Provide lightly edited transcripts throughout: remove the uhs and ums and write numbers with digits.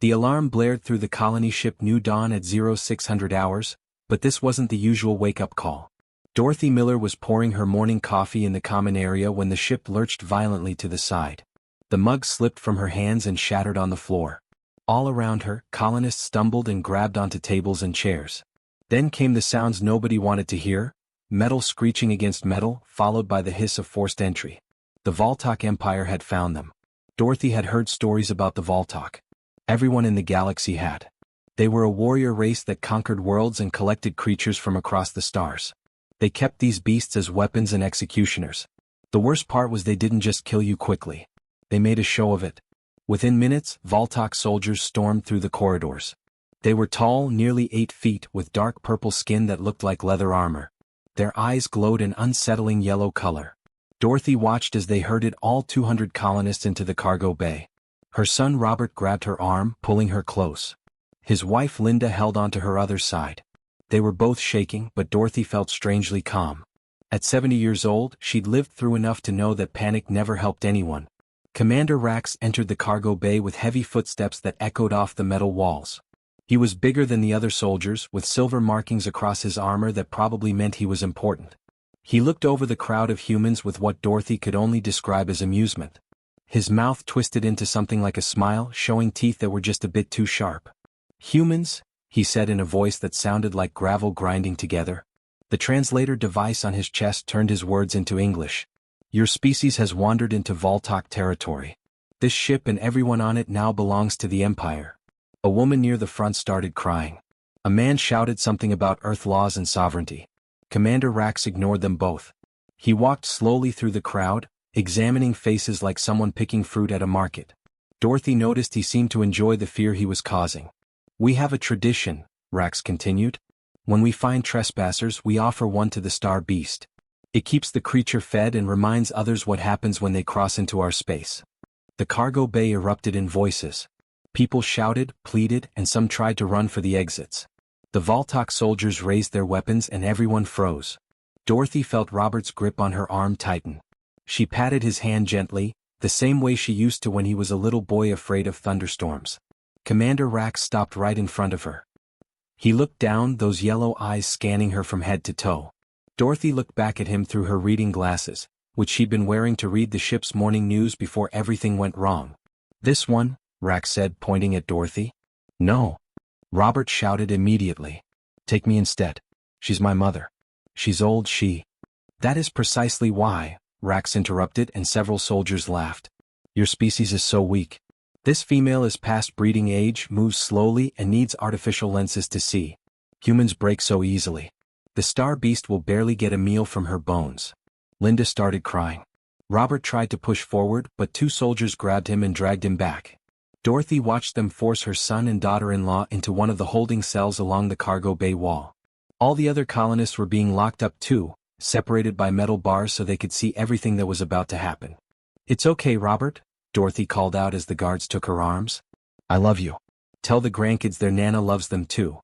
The alarm blared through the colony ship New Dawn at 0600 hours, but this wasn't the usual wake-up call. Dorothy Miller was pouring her morning coffee in the common area when the ship lurched violently to the side. The mug slipped from her hands and shattered on the floor. All around her, colonists stumbled and grabbed onto tables and chairs. Then came the sounds nobody wanted to hear, metal screeching against metal, followed by the hiss of forced entry. The Voltok Empire had found them. Dorothy had heard stories about the Voltok. Everyone in the galaxy had. They were a warrior race that conquered worlds and collected creatures from across the stars. They kept these beasts as weapons and executioners. The worst part was they didn't just kill you quickly. They made a show of it. Within minutes, Voltok soldiers stormed through the corridors. They were tall, nearly 8 feet, with dark purple skin that looked like leather armor. Their eyes glowed an unsettling yellow color. Dorothy watched as they herded all 200 colonists into the cargo bay. Her son Robert grabbed her arm, pulling her close. His wife Linda held onto her other side. They were both shaking, but Dorothy felt strangely calm. At 70 years old, she'd lived through enough to know that panic never helped anyone. Commander Rax entered the cargo bay with heavy footsteps that echoed off the metal walls. He was bigger than the other soldiers, with silver markings across his armor that probably meant he was important. He looked over the crowd of humans with what Dorothy could only describe as amusement. His mouth twisted into something like a smile, showing teeth that were just a bit too sharp. "Humans," he said in a voice that sounded like gravel grinding together. The translator device on his chest turned his words into English. "Your species has wandered into Voltok territory. This ship and everyone on it now belongs to the Empire." A woman near the front started crying. A man shouted something about Earth laws and sovereignty. Commander Rax ignored them both. He walked slowly through the crowd, examining faces like someone picking fruit at a market. Dorothy noticed he seemed to enjoy the fear he was causing. "We have a tradition," Rax continued. "When we find trespassers, we offer one to the Star Beast. It keeps the creature fed and reminds others what happens when they cross into our space." The cargo bay erupted in voices. People shouted, pleaded, and some tried to run for the exits. The Voltok soldiers raised their weapons and everyone froze. Dorothy felt Robert's grip on her arm tighten. She patted his hand gently, the same way she used to when he was a little boy afraid of thunderstorms. Commander Rax stopped right in front of her. He looked down, those yellow eyes scanning her from head to toe. Dorothy looked back at him through her reading glasses, which she'd been wearing to read the ship's morning news before everything went wrong. "This one?" Rax said, pointing at Dorothy. "No." Robert shouted immediately. "Take me instead. She's my mother. She's old, That is precisely why," Rax interrupted, and several soldiers laughed. "Your species is so weak. This female is past breeding age, moves slowly, and needs artificial lenses to see. Humans break so easily. The Star Beast will barely get a meal from her bones." Linda started crying. Robert tried to push forward, but 2 soldiers grabbed him and dragged him back. Dorothy watched them force her son and daughter-in-law into one of the holding cells along the cargo bay wall. All the other colonists were being locked up too, separated by metal bars so they could see everything that was about to happen. "It's okay, Robert," Dorothy called out as the guards took her arms. "I love you. Tell the grandkids their Nana loves them too."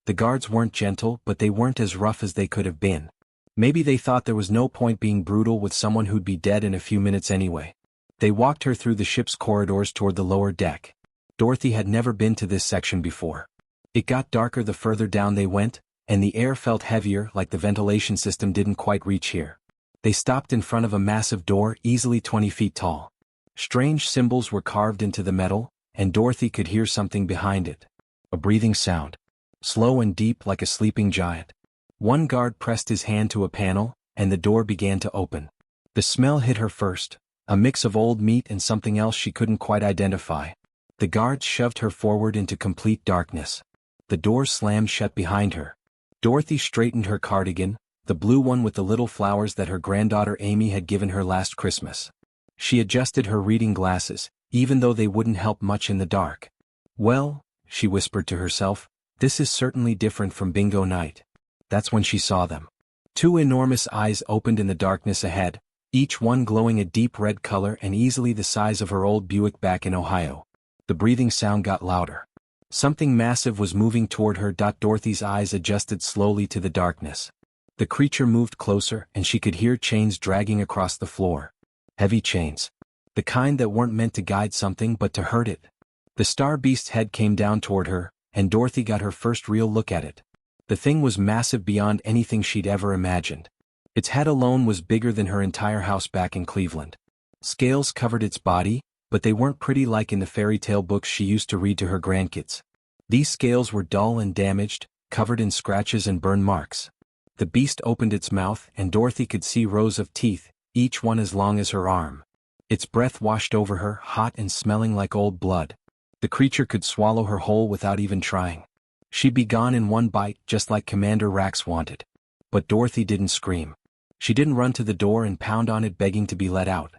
The guards weren't gentle, but they weren't as rough as they could have been. Maybe they thought there was no point being brutal with someone who'd be dead in a few minutes anyway. They walked her through the ship's corridors toward the lower deck. Dorothy had never been to this section before. It got darker the further down they went, and the air felt heavier, like the ventilation system didn't quite reach here. They stopped in front of a massive door, easily 20 feet tall. Strange symbols were carved into the metal, and Dorothy could hear something behind it. A breathing sound. Slow and deep, like a sleeping giant. One guard pressed his hand to a panel, and the door began to open. The smell hit her first, a mix of old meat and something else she couldn't quite identify. The guards shoved her forward into complete darkness. The door slammed shut behind her. Dorothy straightened her cardigan, the blue one with the little flowers that her granddaughter Amy had given her last Christmas. She adjusted her reading glasses, even though they wouldn't help much in the dark. "Well," she whispered to herself, "this is certainly different from bingo night." That's when she saw them. 2 enormous eyes opened in the darkness ahead, each one glowing a deep red color and easily the size of her old Buick back in Ohio. The breathing sound got louder. Something massive was moving toward her. Dorothy's eyes adjusted slowly to the darkness. The creature moved closer, and she could hear chains dragging across the floor. Heavy chains. The kind that weren't meant to guide something but to hurt it. The star beast's head came down toward her, and Dorothy got her first real look at it. The thing was massive beyond anything she'd ever imagined. Its head alone was bigger than her entire house back in Cleveland. Scales covered its body, but they weren't pretty like in the fairy tale books she used to read to her grandkids. These scales were dull and damaged, covered in scratches and burn marks. The beast opened its mouth, and Dorothy could see rows of teeth, each one as long as her arm. Its breath washed over her, hot and smelling like old blood. The creature could swallow her whole without even trying. She'd be gone in one bite, just like Commander Rax wanted. But Dorothy didn't scream. She didn't run to the door and pound on it begging to be let out.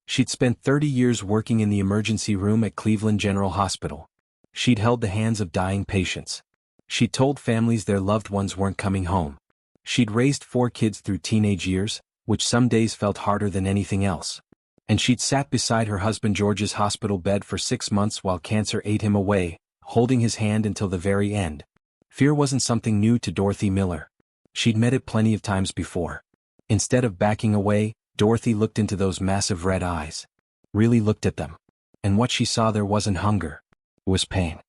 She'd spent 30 years working in the emergency room at Cleveland General Hospital. She'd held the hands of dying patients. She'd told families their loved ones weren't coming home. She'd raised 4 kids through teenage years, which some days felt harder than anything else. And she'd sat beside her husband George's hospital bed for 6 months while cancer ate him away, holding his hand until the very end. Fear wasn't something new to Dorothy Miller. She'd met it plenty of times before. Instead of backing away, Dorothy looked into those massive red eyes. Really looked at them. And what she saw there wasn't hunger. It was pain.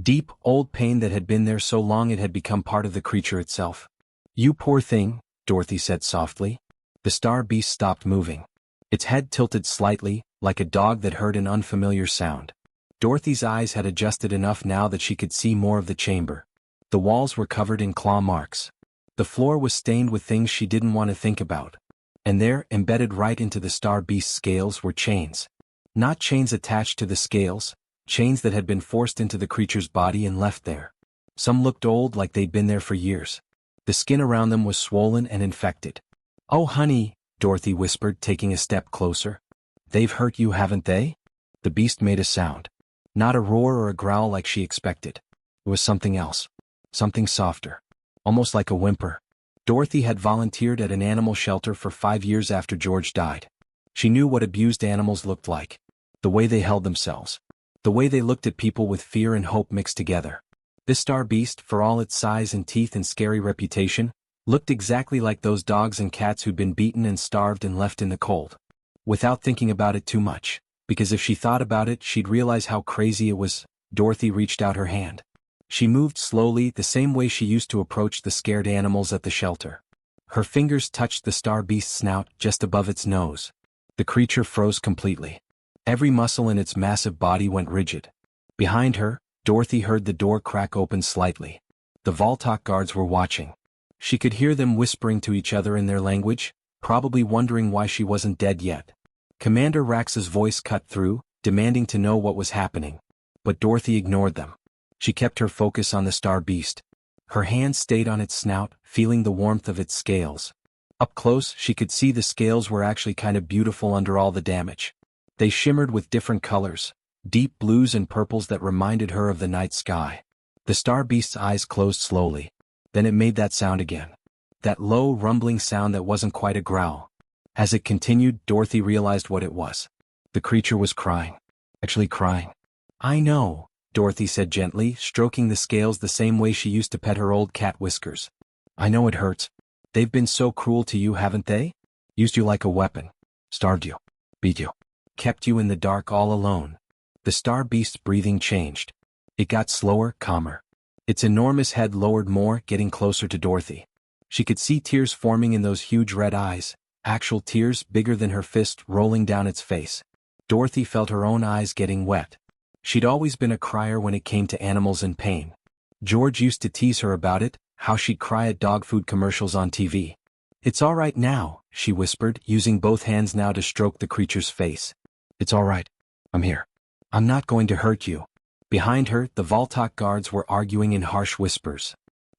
Deep, old pain that had been there so long it had become part of the creature itself. "You poor thing," Dorothy said softly. The star beast stopped moving. Its head tilted slightly, like a dog that heard an unfamiliar sound. Dorothy's eyes had adjusted enough now that she could see more of the chamber. The walls were covered in claw marks. The floor was stained with things she didn't want to think about. And there, embedded right into the star beast's scales, were chains. Not chains attached to the scales, chains that had been forced into the creature's body and left there. Some looked old, like they'd been there for years. The skin around them was swollen and infected. "Oh honey," Dorothy whispered, taking a step closer. "They've hurt you, haven't they?" The beast made a sound. Not a roar or a growl like she expected. It was something else. Something softer. Almost like a whimper. Dorothy had volunteered at an animal shelter for 5 years after George died. She knew what abused animals looked like. The way they held themselves. The way they looked at people with fear and hope mixed together. This star beast, for all its size and teeth and scary reputation, looked exactly like those dogs and cats who'd been beaten and starved and left in the cold. Without thinking about it too much, because if she thought about it she'd realize how crazy it was, Dorothy reached out her hand. She moved slowly, the same way she used to approach the scared animals at the shelter. Her fingers touched the star beast's snout, just above its nose. The creature froze completely. Every muscle in its massive body went rigid. Behind her, Dorothy heard the door crack open slightly. The Voltok guards were watching. She could hear them whispering to each other in their language, probably wondering why she wasn't dead yet. Commander Rax's voice cut through, demanding to know what was happening. But Dorothy ignored them. She kept her focus on the star beast. Her hand stayed on its snout, feeling the warmth of its scales. Up close, she could see the scales were actually kind of beautiful under all the damage. They shimmered with different colors, deep blues and purples that reminded her of the night sky. The star beast's eyes closed slowly. Then it made that sound again. That low, rumbling sound that wasn't quite a growl. As it continued, Dorothy realized what it was. The creature was crying. Actually crying. "I know," Dorothy said gently, stroking the scales the same way she used to pet her old cat Whiskers. "I know it hurts. They've been so cruel to you, haven't they? Used you like a weapon. Starved you. Beat you. Kept you in the dark all alone." The star beast's breathing changed. It got slower, calmer. Its enormous head lowered more, getting closer to Dorothy. She could see tears forming in those huge red eyes, actual tears bigger than her fist rolling down its face. Dorothy felt her own eyes getting wet. She'd always been a crier when it came to animals in pain. George used to tease her about it, how she'd cry at dog food commercials on TV. "It's all right now," she whispered, using both hands now to stroke the creature's face. "It's all right. I'm here. I'm not going to hurt you." Behind her, the Voltok guards were arguing in harsh whispers.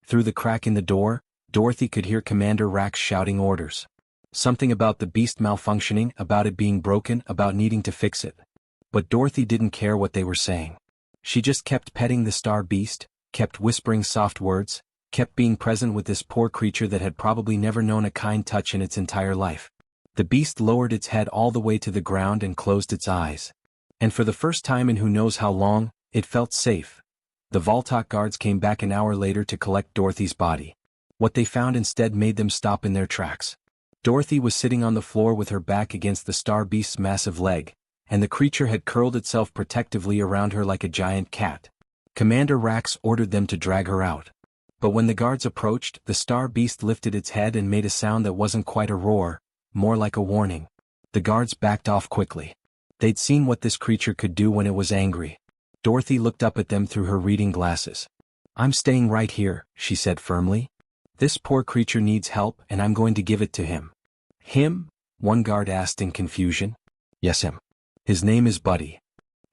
Through the crack in the door, Dorothy could hear Commander Rax shouting orders. Something about the beast malfunctioning, about it being broken, about needing to fix it. But Dorothy didn't care what they were saying. She just kept petting the star beast, kept whispering soft words, kept being present with this poor creature that had probably never known a kind touch in its entire life. The beast lowered its head all the way to the ground and closed its eyes. And for the first time in who knows how long, it felt safe. The Voltok guards came back an hour later to collect Dorothy's body. What they found instead made them stop in their tracks. Dorothy was sitting on the floor with her back against the star beast's massive leg, and the creature had curled itself protectively around her like a giant cat. Commander Rax ordered them to drag her out. But when the guards approached, the star beast lifted its head and made a sound that wasn't quite a roar, more like a warning. The guards backed off quickly. They'd seen what this creature could do when it was angry. Dorothy looked up at them through her reading glasses. "I'm staying right here," she said firmly. "This poor creature needs help and I'm going to give it to him." "Him?" one guard asked in confusion. "Yes, him. His name is Buddy."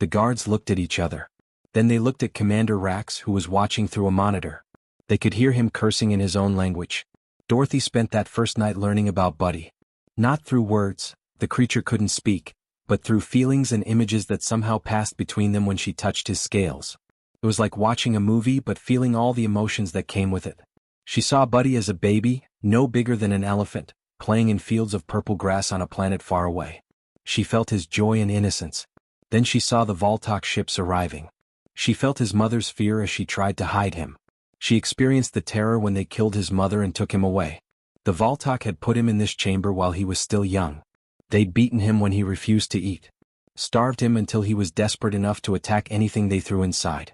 The guards looked at each other. Then they looked at Commander Rax, who was watching through a monitor. They could hear him cursing in his own language. Dorothy spent that first night learning about Buddy. Not through words, the creature couldn't speak, but through feelings and images that somehow passed between them when she touched his scales. It was like watching a movie but feeling all the emotions that came with it. She saw Buddy as a baby, no bigger than an elephant, playing in fields of purple grass on a planet far away. She felt his joy and innocence. Then she saw the Voltok ships arriving. She felt his mother's fear as she tried to hide him. She experienced the terror when they killed his mother and took him away. The Voltok had put him in this chamber while he was still young. They'd beaten him when he refused to eat. Starved him until he was desperate enough to attack anything they threw inside.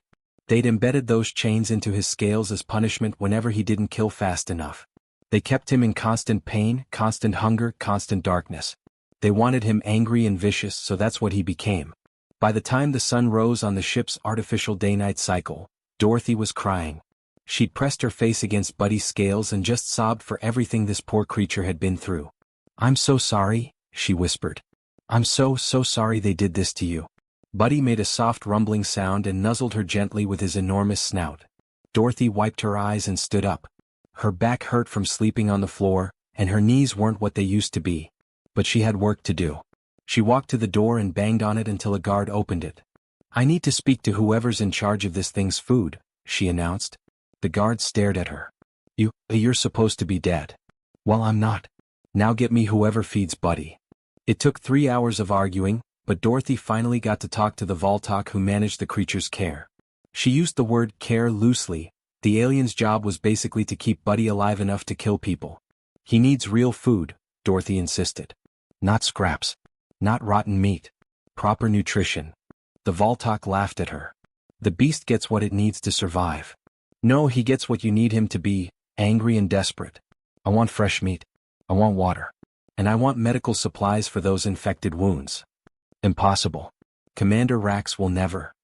They'd embedded those chains into his scales as punishment whenever he didn't kill fast enough. They kept him in constant pain, constant hunger, constant darkness. They wanted him angry and vicious, so that's what he became. By the time the sun rose on the ship's artificial day-night cycle, Dorothy was crying. She'd pressed her face against Buddy's scales and just sobbed for everything this poor creature had been through. "I'm so sorry," she whispered. "I'm so sorry they did this to you." Buddy made a soft rumbling sound and nuzzled her gently with his enormous snout. Dorothy wiped her eyes and stood up. Her back hurt from sleeping on the floor, and her knees weren't what they used to be. But she had work to do. She walked to the door and banged on it until a guard opened it. "I need to speak to whoever's in charge of this thing's food," she announced. The guard stared at her. You're supposed to be dead." "Well, I'm not. Now get me whoever feeds Buddy." It took 3 hours of arguing, but Dorothy finally got to talk to the Voltok who managed the creature's care. She used the word care loosely. The alien's job was basically to keep Buddy alive enough to kill people. "He needs real food," Dorothy insisted. "Not scraps. Not rotten meat. Proper nutrition." The Voltok laughed at her. "The beast gets what it needs to survive." "No, he gets what you need him to be, angry and desperate. I want fresh meat. I want water. And I want medical supplies for those infected wounds." "Impossible. Commander Rax will never."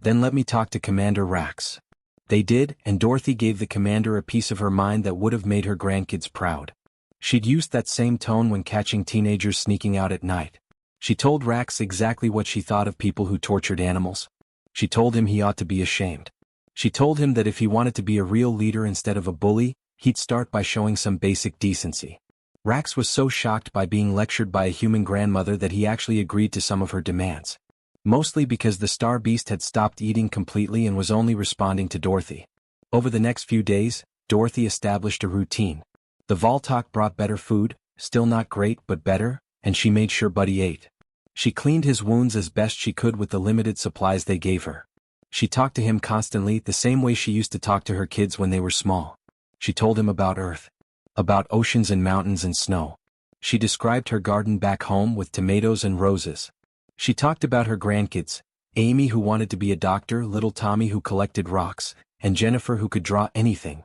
"Then let me talk to Commander Rax." They did, and Dorothy gave the commander a piece of her mind that would have made her grandkids proud. She'd used that same tone when catching teenagers sneaking out at night. She told Rax exactly what she thought of people who tortured animals. She told him he ought to be ashamed. She told him that if he wanted to be a real leader instead of a bully, he'd start by showing some basic decency. Rax was so shocked by being lectured by a human grandmother that he actually agreed to some of her demands. Mostly because the star beast had stopped eating completely and was only responding to Dorothy. Over the next few days, Dorothy established a routine. The Voltok brought better food, still not great but better, and she made sure Buddy ate. She cleaned his wounds as best she could with the limited supplies they gave her. She talked to him constantly the same way she used to talk to her kids when they were small. She told him about Earth. About oceans and mountains and snow. She described her garden back home with tomatoes and roses. She talked about her grandkids, Amy who wanted to be a doctor, little Tommy who collected rocks, and Jennifer who could draw anything.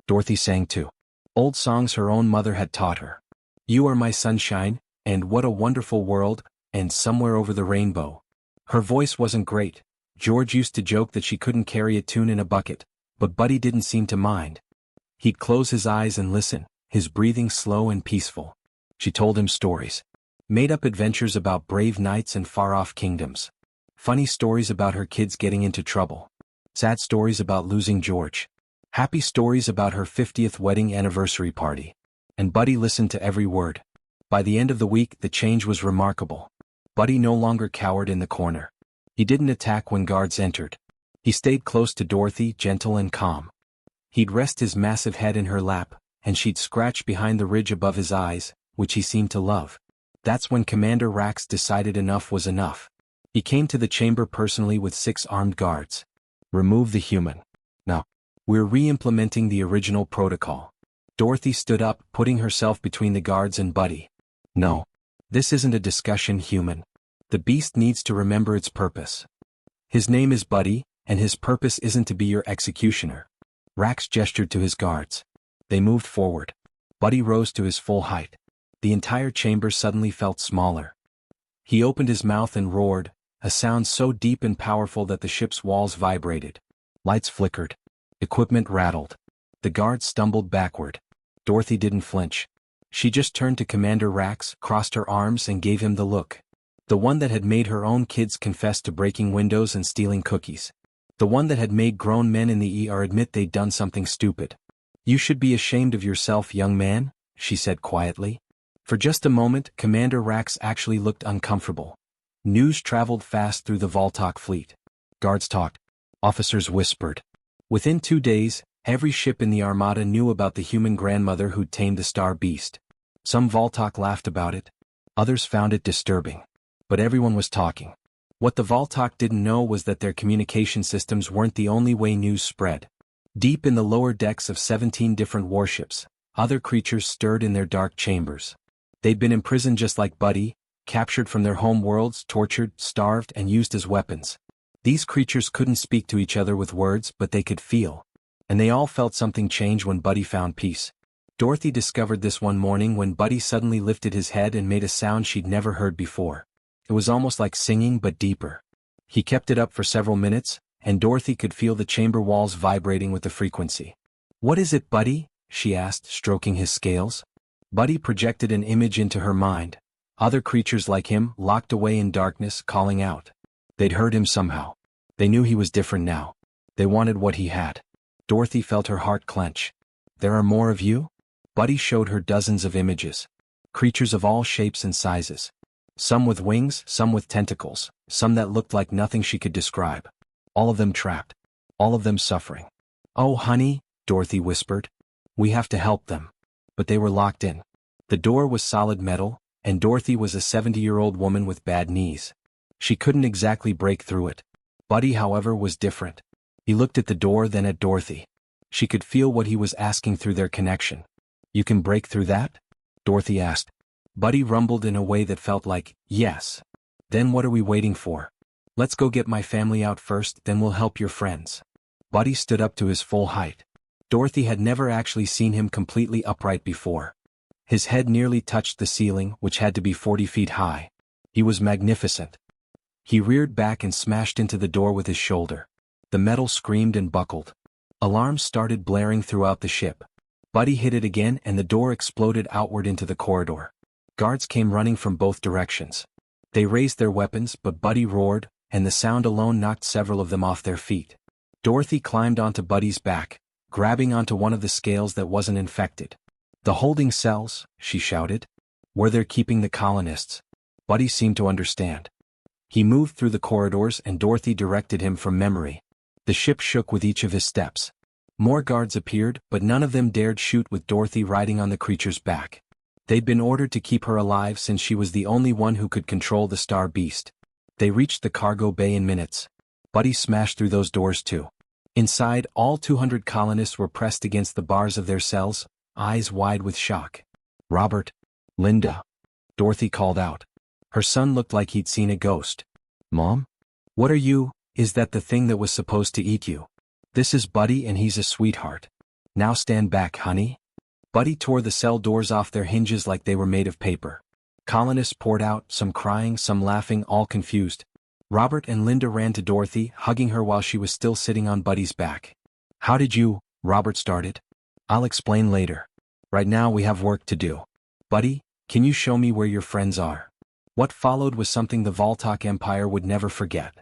Dorothy sang too. Old songs her own mother had taught her. "You Are My Sunshine," and "What a Wonderful World," and "Somewhere Over the Rainbow." Her voice wasn't great. George used to joke that she couldn't carry a tune in a bucket, but Buddy didn't seem to mind. He'd close his eyes and listen, his breathing slow and peaceful. She told him stories. Made-up adventures about brave knights and far-off kingdoms. Funny stories about her kids getting into trouble. Sad stories about losing George. Happy stories about her 50th wedding anniversary party. And Buddy listened to every word. By the end of the week, the change was remarkable. Buddy no longer cowered in the corner. He didn't attack when guards entered. He stayed close to Dorothy, gentle and calm. He'd rest his massive head in her lap, and she'd scratch behind the ridge above his eyes, which he seemed to love. That's when Commander Rax decided enough was enough. He came to the chamber personally with 6 armed guards. "Remove the human. No. We're re-implementing the original protocol." Dorothy stood up, putting herself between the guards and Buddy. "No. This isn't a discussion, human. The beast needs to remember its purpose. His name is Buddy, and his purpose isn't to be your executioner. Rax gestured to his guards. They moved forward. Buddy rose to his full height. The entire chamber suddenly felt smaller. He opened his mouth and roared, a sound so deep and powerful that the ship's walls vibrated. Lights flickered. Equipment rattled. The guards stumbled backward. Dorothy didn't flinch. She just turned to Commander Rax, crossed her arms and gave him the look. The one that had made her own kids confess to breaking windows and stealing cookies. The one that had made grown men in the ER admit they'd done something stupid. "You should be ashamed of yourself, young man," she said quietly. For just a moment, Commander Rax actually looked uncomfortable. News traveled fast through the Voltok fleet. Guards talked. Officers whispered. Within 2 days, every ship in the Armada knew about the human grandmother who'd tamed the star beast. Some Voltok laughed about it. Others found it disturbing. But everyone was talking. What the Voltok didn't know was that their communication systems weren't the only way news spread. Deep in the lower decks of 17 different warships, other creatures stirred in their dark chambers. They'd been imprisoned just like Buddy, captured from their home worlds, tortured, starved, and used as weapons. These creatures couldn't speak to each other with words, but they could feel. And they all felt something change when Buddy found peace. Dorothy discovered this one morning when Buddy suddenly lifted his head and made a sound she'd never heard before. It was almost like singing but deeper. He kept it up for several minutes, and Dorothy could feel the chamber walls vibrating with the frequency. "What is it, Buddy?" she asked, stroking his scales. Buddy projected an image into her mind. Other creatures like him, locked away in darkness, calling out. They'd heard him somehow. They knew he was different now. They wanted what he had. Dorothy felt her heart clench. "There are more of you?" Buddy showed her dozens of images. Creatures of all shapes and sizes. Some with wings, some with tentacles, some that looked like nothing she could describe. All of them trapped. All of them suffering. "Oh, honey," Dorothy whispered. "We have to help them." But they were locked in. The door was solid metal, and Dorothy was a 70-year-old woman with bad knees. She couldn't exactly break through it. Buddy, however, was different. He looked at the door, then at Dorothy. She could feel what he was asking through their connection. "You can break through that?" Dorothy asked. Buddy rumbled in a way that felt like, "Yes." "Then what are we waiting for? Let's go get my family out first, then we'll help your friends." Buddy stood up to his full height. Dorothy had never actually seen him completely upright before. His head nearly touched the ceiling, which had to be 40 feet high. He was magnificent. He reared back and smashed into the door with his shoulder. The metal screamed and buckled. Alarms started blaring throughout the ship. Buddy hit it again and the door exploded outward into the corridor. Guards came running from both directions. They raised their weapons, but Buddy roared, and the sound alone knocked several of them off their feet. Dorothy climbed onto Buddy's back, grabbing onto one of the scales that wasn't infected. "The holding cells," she shouted. "Where they're keeping the colonists." Buddy seemed to understand. He moved through the corridors and Dorothy directed him from memory. The ship shook with each of his steps. More guards appeared, but none of them dared shoot with Dorothy riding on the creature's back. They'd been ordered to keep her alive since she was the only one who could control the star beast. They reached the cargo bay in minutes. Buddy smashed through those doors too. Inside, all 200 colonists were pressed against the bars of their cells, eyes wide with shock. "Robert, Linda," Dorothy called out. Her son looked like he'd seen a ghost. "Mom? What are you? Is that the thing that was supposed to eat you? This is Buddy and he's a sweetheart. Now stand back, honey." Buddy tore the cell doors off their hinges like they were made of paper. Colonists poured out, some crying, some laughing, all confused. Robert and Linda ran to Dorothy, hugging her while she was still sitting on Buddy's back. "How did you?" Robert started. "I'll explain later. Right now we have work to do. Buddy, can you show me where your friends are?" What followed was something the Voltok Empire would never forget.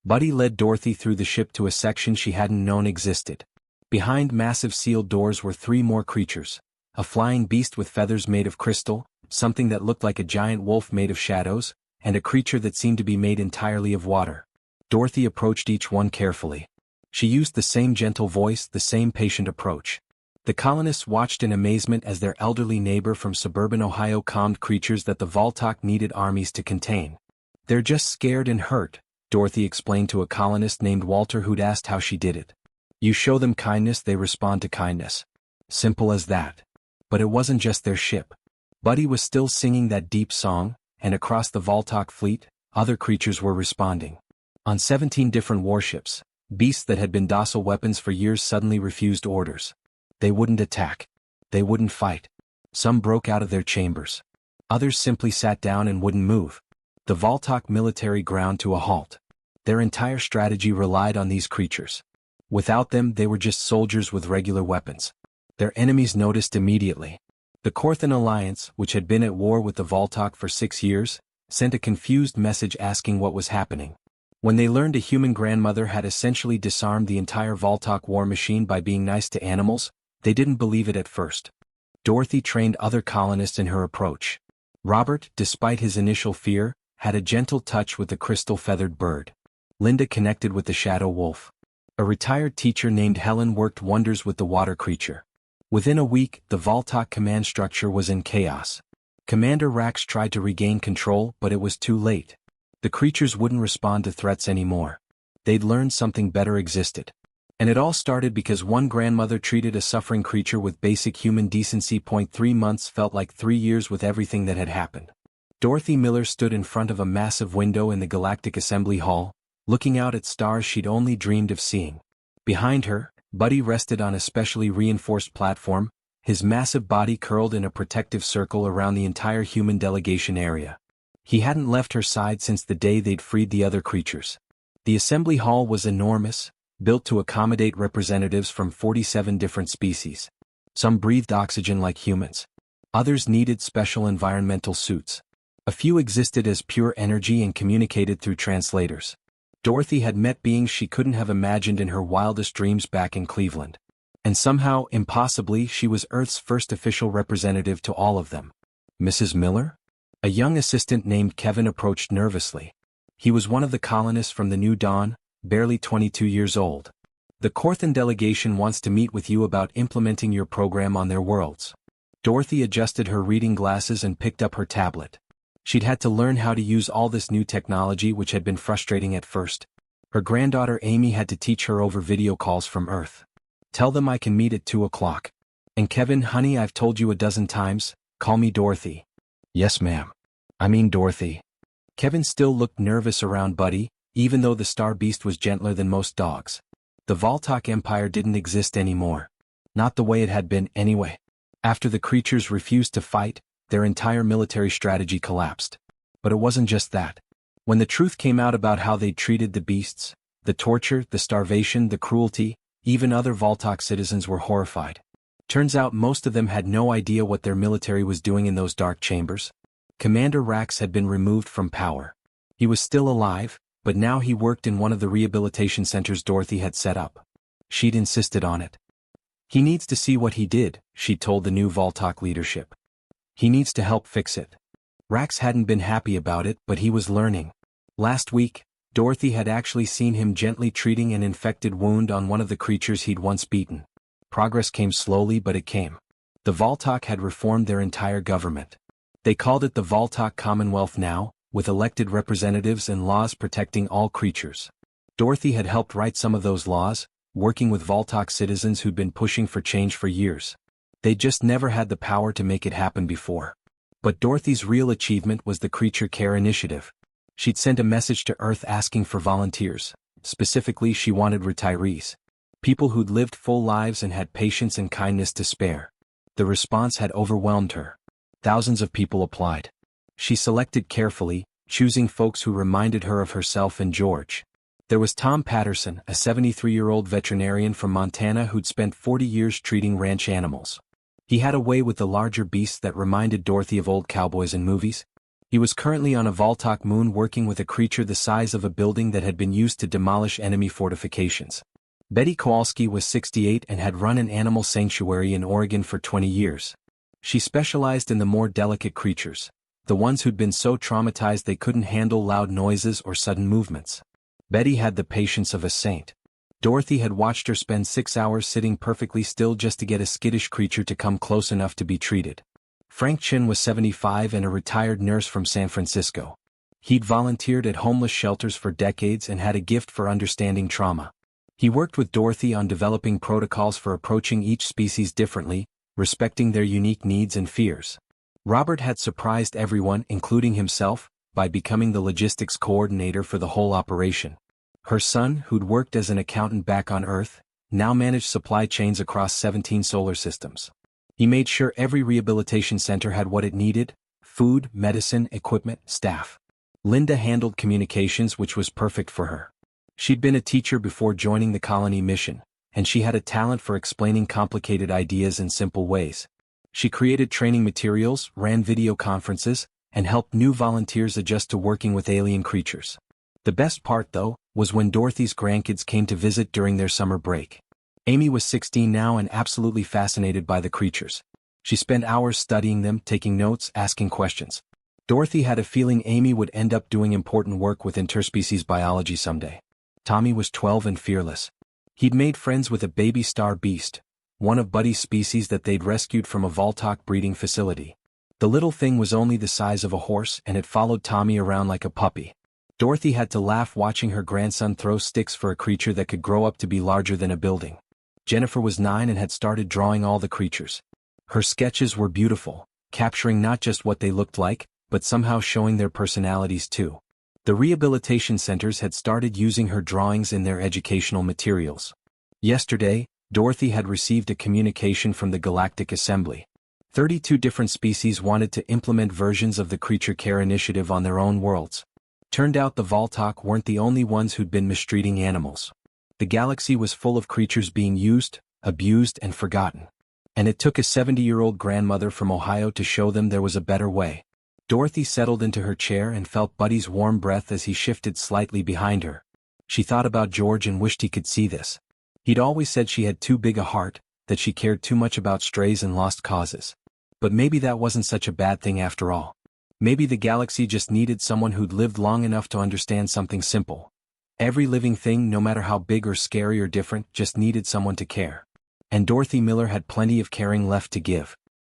Buddy led Dorothy through the ship to a section she hadn't known existed. Behind massive sealed doors were 3 more creatures. A flying beast with feathers made of crystal, something that looked like a giant wolf made of shadows, and a creature that seemed to be made entirely of water. Dorothy approached each one carefully. She used the same gentle voice, the same patient approach. The colonists watched in amazement as their elderly neighbor from suburban Ohio calmed creatures that the Voltok needed armies to contain. "They're just scared and hurt," Dorothy explained to a colonist named Walter who'd asked how she did it. "You show them kindness, they respond to kindness. Simple as that." But it wasn't just their ship. Buddy was still singing that deep song, and across the Voltok fleet, other creatures were responding. On 17 different warships, beasts that had been docile weapons for years suddenly refused orders. They wouldn't attack. They wouldn't fight. Some broke out of their chambers. Others simply sat down and wouldn't move. The Voltok military ground to a halt. Their entire strategy relied on these creatures. Without them, they were just soldiers with regular weapons. Their enemies noticed immediately. The Korthan Alliance, which had been at war with the Voltok for 6 years, sent a confused message asking what was happening. When they learned a human grandmother had essentially disarmed the entire Voltok war machine by being nice to animals, they didn't believe it at first. Dorothy trained other colonists in her approach. Robert, despite his initial fear, had a gentle touch with the crystal-feathered bird. Linda connected with the shadow wolf. A retired teacher named Helen worked wonders with the water creature. Within a week, the Voltok command structure was in chaos. Commander Rax tried to regain control, but it was too late. The creatures wouldn't respond to threats anymore. They'd learned something better existed. And it all started because one grandmother treated a suffering creature with basic human decency. 3 months felt like 3 years with everything that had happened. Dorothy Miller stood in front of a massive window in the Galactic Assembly Hall, looking out at stars she'd only dreamed of seeing. Behind her, Buddy rested on a specially reinforced platform, his massive body curled in a protective circle around the entire human delegation area. He hadn't left her side since the day they'd freed the other creatures. The assembly hall was enormous, built to accommodate representatives from 47 different species. Some breathed oxygen like humans. Others needed special environmental suits. A few existed as pure energy and communicated through translators. Dorothy had met beings she couldn't have imagined in her wildest dreams back in Cleveland. And somehow, impossibly, she was Earth's first official representative to all of them. Mrs. Miller? A young assistant named Kevin approached nervously. He was one of the colonists from the New Dawn, barely 22 years old. The Korthan delegation wants to meet with you about implementing your program on their worlds. Dorothy adjusted her reading glasses and picked up her tablet. She'd had to learn how to use all this new technology, which had been frustrating at first. Her granddaughter Amy had to teach her over video calls from Earth. Tell them I can meet at 2 o'clock. And Kevin, honey, I've told you a dozen times, call me Dorothy. Yes, ma'am. I mean Dorothy. Kevin still looked nervous around Buddy, even though the Star Beast was gentler than most dogs. The Voltok Empire didn't exist anymore. Not the way it had been, anyway. After the creatures refused to fight, their entire military strategy collapsed. But it wasn't just that. When the truth came out about how they'd treated the beasts, the torture, the starvation, the cruelty, even other Voltok citizens were horrified. Turns out most of them had no idea what their military was doing in those dark chambers. Commander Rax had been removed from power. He was still alive, but now he worked in one of the rehabilitation centers Dorothy had set up. She'd insisted on it. He needs to see what he did, she told the new Voltok leadership. He needs to help fix it. Rax hadn't been happy about it, but he was learning. Last week, Dorothy had actually seen him gently treating an infected wound on one of the creatures he'd once beaten. Progress came slowly, but it came. The Voltok had reformed their entire government. They called it the Voltok Commonwealth now, with elected representatives and laws protecting all creatures. Dorothy had helped write some of those laws, working with Voltok citizens who'd been pushing for change for years. They'd just never had the power to make it happen before. But Dorothy's real achievement was the Creature Care Initiative. She'd sent a message to Earth asking for volunteers. Specifically, she wanted retirees. People who'd lived full lives and had patience and kindness to spare. The response had overwhelmed her. Thousands of people applied. She selected carefully, choosing folks who reminded her of herself and George. There was Tom Patterson, a 73-year-old veterinarian from Montana who'd spent 40 years treating ranch animals. He had a way with the larger beasts that reminded Dorothy of old cowboys in movies. He was currently on a Voltok moon working with a creature the size of a building that had been used to demolish enemy fortifications. Betty Kowalski was 68 and had run an animal sanctuary in Oregon for 20 years. She specialized in the more delicate creatures, the ones who'd been so traumatized they couldn't handle loud noises or sudden movements. Betty had the patience of a saint. Dorothy had watched her spend 6 hours sitting perfectly still just to get a skittish creature to come close enough to be treated. Frank Chin was 75 and a retired nurse from San Francisco. He'd volunteered at homeless shelters for decades and had a gift for understanding trauma. He worked with Dorothy on developing protocols for approaching each species differently, respecting their unique needs and fears. Robert had surprised everyone, including himself, by becoming the logistics coordinator for the whole operation. Her son, who'd worked as an accountant back on Earth, now managed supply chains across 17 solar systems. He made sure every rehabilitation center had what it needed: food, medicine, equipment, staff. Linda handled communications, which was perfect for her. She'd been a teacher before joining the colony mission, and she had a talent for explaining complicated ideas in simple ways. She created training materials, ran video conferences, and helped new volunteers adjust to working with alien creatures. The best part, though, was when Dorothy's grandkids came to visit during their summer break. Amy was 16 now and absolutely fascinated by the creatures. She spent hours studying them, taking notes, asking questions. Dorothy had a feeling Amy would end up doing important work with interspecies biology someday. Tommy was 12 and fearless. He'd made friends with a baby star beast, one of Buddy's species that they'd rescued from a Voltok breeding facility. The little thing was only the size of a horse, and it followed Tommy around like a puppy. Dorothy had to laugh watching her grandson throw sticks for a creature that could grow up to be larger than a building. Jennifer was 9 and had started drawing all the creatures. Her sketches were beautiful, capturing not just what they looked like, but somehow showing their personalities too. The rehabilitation centers had started using her drawings in their educational materials. Yesterday, Dorothy had received a communication from the Galactic Assembly. 32 different species wanted to implement versions of the Creature Care Initiative on their own worlds. Turned out the Voltok weren't the only ones who'd been mistreating animals. The galaxy was full of creatures being used, abused, and forgotten. And it took a 70-year-old grandmother from Ohio to show them there was a better way. Dorothy settled into her chair and felt Buddy's warm breath as he shifted slightly behind her. She thought about George and wished he could see this. He'd always said she had too big a heart, that she cared too much about strays and lost causes. But maybe that wasn't such a bad thing after all. Maybe the galaxy just needed someone who'd lived long enough to understand something simple. Every living thing, no matter how big or scary or different, just needed someone to care. And Dorothy Miller had plenty of caring left to give.